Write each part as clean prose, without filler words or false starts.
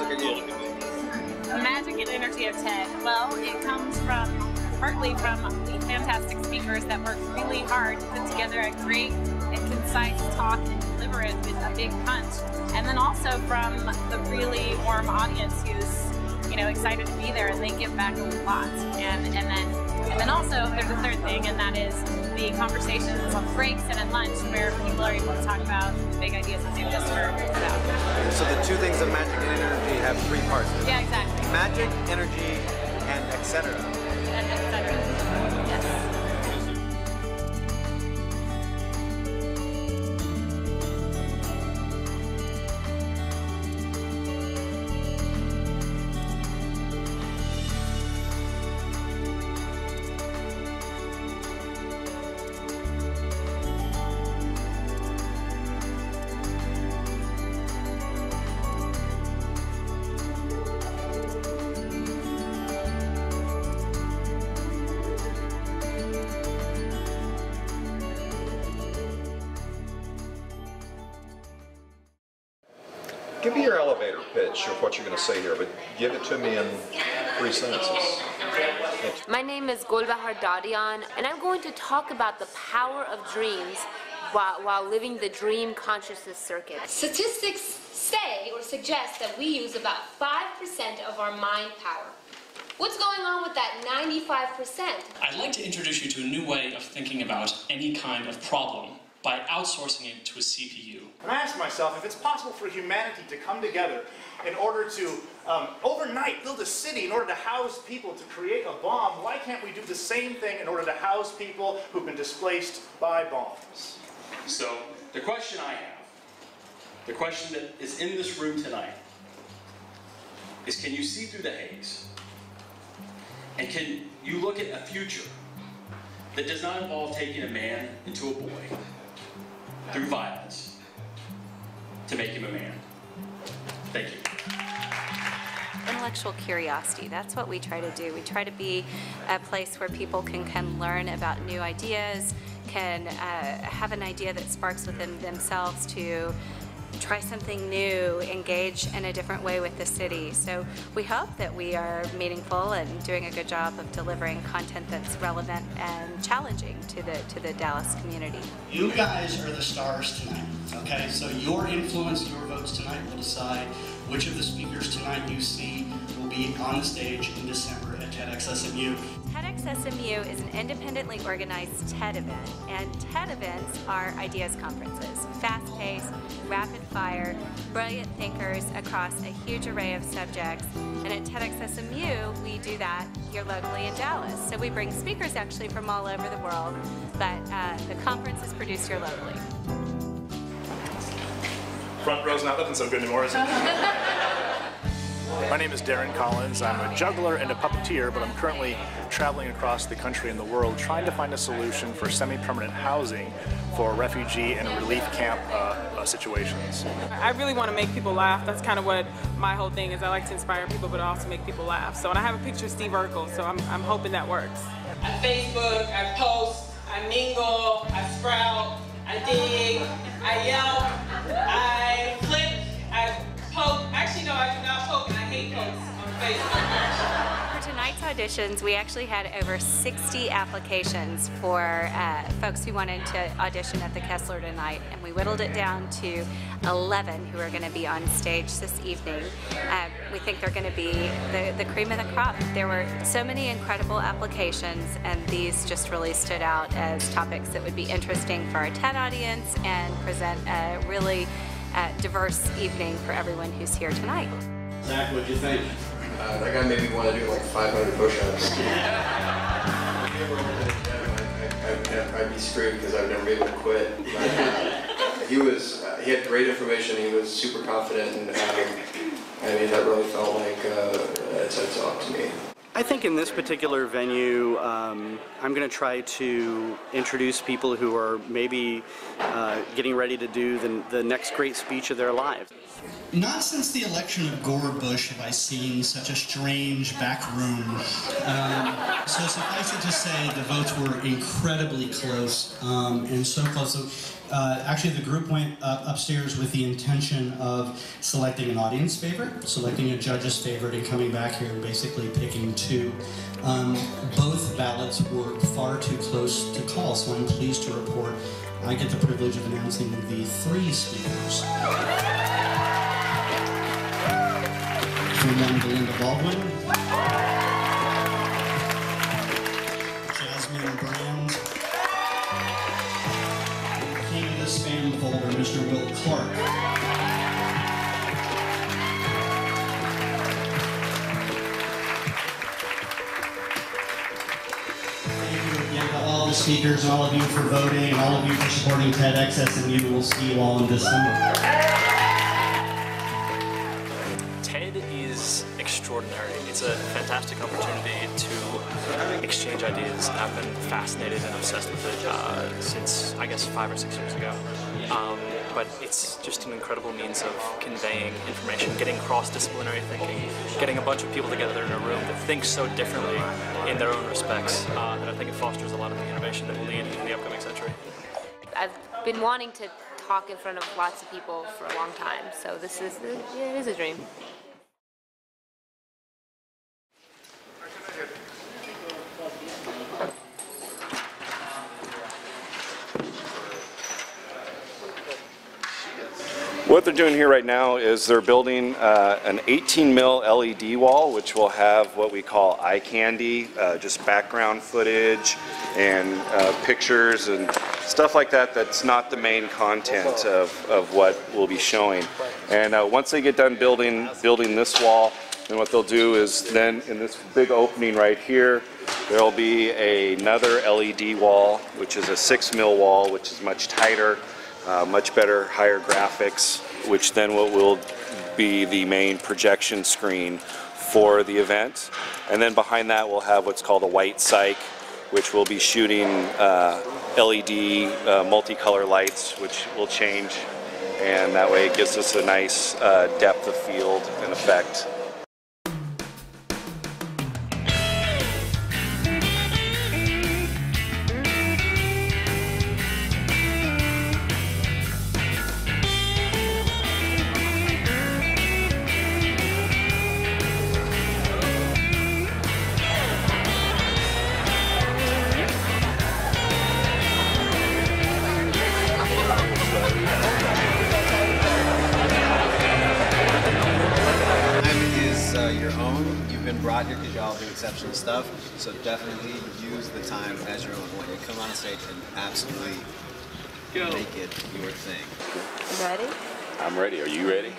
The magic and energy of TED. Well, it comes partly from the fantastic speakers that work really hard to put together a great and concise talk and deliver it with a big punch. And then also from the really warm audience who's, you know, excited to be there, and they give back a lot. And then also there's a third thing, and that is the conversations on breaks and at lunch where people are able to talk about the big ideas that they've just heard about. So the two things of magic and energy have three parts. Yeah, exactly. Magic, energy, and etc. And etc. Yes. Give me your elevator pitch of what you're going to say here, but give it to me in 3 sentences. My name is Golbahar Dadian, and I'm going to talk about the power of dreams while living the dream consciousness circuit. Statistics say or suggest that we use about 5% of our mind power. What's going on with that 95%? I'd like to introduce you to a new way of thinking about any kind of problem by outsourcing it to a CPU. And I asked myself if it's possible for humanity to come together in order to overnight build a city in order to house people to create a bomb. Why can't we do the same thing in order to house people who've been displaced by bombs? So the question I have, the question that is in this room tonight, is can you see through the haze? And can you look at a future that does not involve taking a man into a boy through violence to make him a man? Thank you. Intellectual curiosity, that's what we try to do. We try to be a place where people can learn about new ideas, can have an idea that sparks within themselves to try something new, engage in a different way with the city. So we hope that we are meaningful and doing a good job of delivering content that's relevant and challenging to the Dallas community. You guys are the stars tonight, okay? So your influence, your votes tonight will decide which of the speakers tonight you see will be on the stage in December at TEDxSMU. TEDxSMU is an independently organized TED event, and TED events are ideas conferences, fast-paced, rapid-fire, brilliant thinkers across a huge array of subjects. And at TEDxSMU, we do that here locally in Dallas. So we bring speakers actually from all over the world, but the conference is produced here locally. Front row's not looking so good anymore, is it? My name is Darren Collins. I'm a juggler and a puppeteer, but I'm currently traveling across the country and the world trying to find a solution for semi-permanent housing for refugee and relief camp situations. I really want to make people laugh. That's kind of what my whole thing is. I like to inspire people, but also make people laugh. So, and I have a picture of Steve Urkel, so I'm hoping that works. I Facebook, I post, I mingle, I sprout, I dig, I yell, I click, I poke. Actually, no, I do not poke, and I hate pokes on Facebook. For tonight's auditions, we actually had over 60 applications for folks who wanted to audition at the Kessler tonight, and we whittled it down to 11 who are going to be on stage this evening. We think they're going to be the cream of the crop. There were so many incredible applications, and these just really stood out as topics that would be interesting for our TED audience and present a really diverse evening for everyone who's here tonight. Zach, what'd you think? That guy made me want to do like 500 push-ups. I'd be screwed because I've never been able to quit. He had great information. He was super confident, and I mean that really felt like a TED Talk to me. I think in this particular venue, I'm going to try to introduce people who are maybe getting ready to do the next great speech of their lives. Not since the election of Gore Bush have I seen such a strange back room. So suffice it to say, the votes were incredibly close, and so close. So, Actually, the group went upstairs with the intention of selecting an audience favorite, selecting a judge's favorite, and coming back here and basically picking two. Both ballots were far too close to call, so I'm pleased to report I get the privilege of announcing the three speakers. From one, Belinda Baldwin, Jasmine Brand, King of the Spam Folder, Mr. Will Clark. All the speakers, and all of you for voting, and all of you for supporting TEDxSMU. We'll see you all in December. TED is extraordinary. It's a fantastic opportunity to exchange ideas. I've been fascinated and obsessed with it since, I guess, 5 or 6 years ago. But it's just an incredible means of conveying information, getting cross-disciplinary thinking, getting a bunch of people together in a room that think so differently in their own respects, that I think it fosters a lot of the innovation that will lead in the upcoming century. I've been wanting to talk in front of lots of people for a long time, so this is, it is a dream. What they're doing here right now is they're building an 18 mil LED wall, which will have what we call eye candy, just background footage and pictures and stuff like that. That's not the main content of what we'll be showing. And once they get done building this wall, then what they'll do is then in this big opening right here, there'll be another LED wall, which is a 6 mil wall, which is much tighter. Much better, higher graphics, which then will be the main projection screen for the event. And then behind that we'll have what's called a white cyc, which will be shooting LED multicolor lights, which will change, and that way it gives us a nice depth of field and effect. Brought here because y'all do exceptional stuff, so definitely use the time as your own when you come on a stage and absolutely make it your thing. Ready? I'm ready. Are you ready?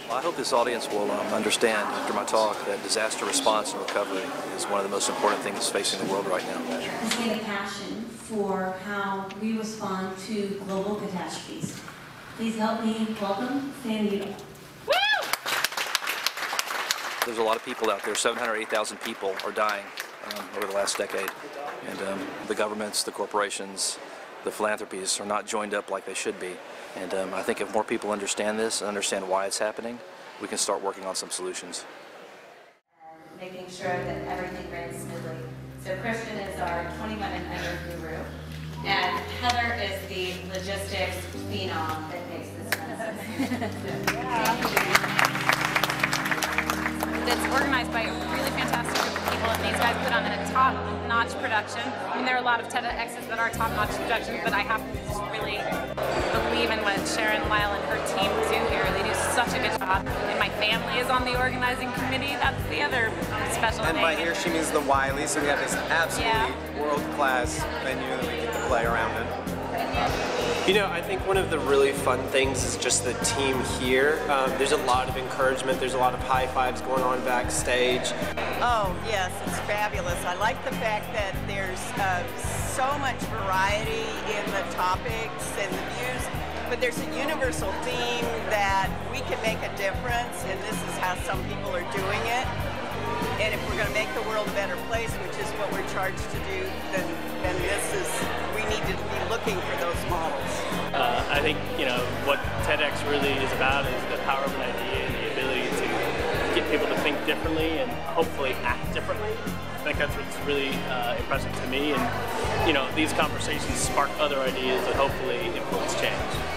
I hope this audience will understand after my talk that disaster response and recovery is one of the most important things facing the world right now. I see a passion for how we respond to global catastrophes. Please help me welcome Sandy. There's a lot of people out there. 708,000 people are dying over the last decade. And the governments, the corporations, the philanthropies are not joined up like they should be. And I think if more people understand this and understand why it's happening, we can start working on some solutions. Making sure that everything runs smoothly. So Christian is our 21 and under guru, and Heather is the logistics phenom that makes this run. It's organized by a really fantastic group of people, and these guys put on a top-notch production. I mean, there are a lot of TEDx's that are top-notch productions, but I have to really believe in what Sharon Lyle and her team do here. They do such a good job, and my family is on the organizing committee. That's the other special thing. And by here she means the Wyly, so we have this absolutely world-class venue that we get to play around in. You know, I think one of the really fun things is just the team here. There's a lot of encouragement, there's a lot of high fives going on backstage. Oh yes, it's fabulous. I like the fact that there's so much variety in the topics and the views. but there's a universal theme that we can make a difference, and this is how some people are doing it. And if we're going to make the world a better place, which is what we're charged to do, then we need to be looking for those models. I think, what TEDx really is about is the power of an idea and the ability to get people to think differently and hopefully act differently. I think that's what's really impressive to me, and these conversations spark other ideas that hopefully influence change.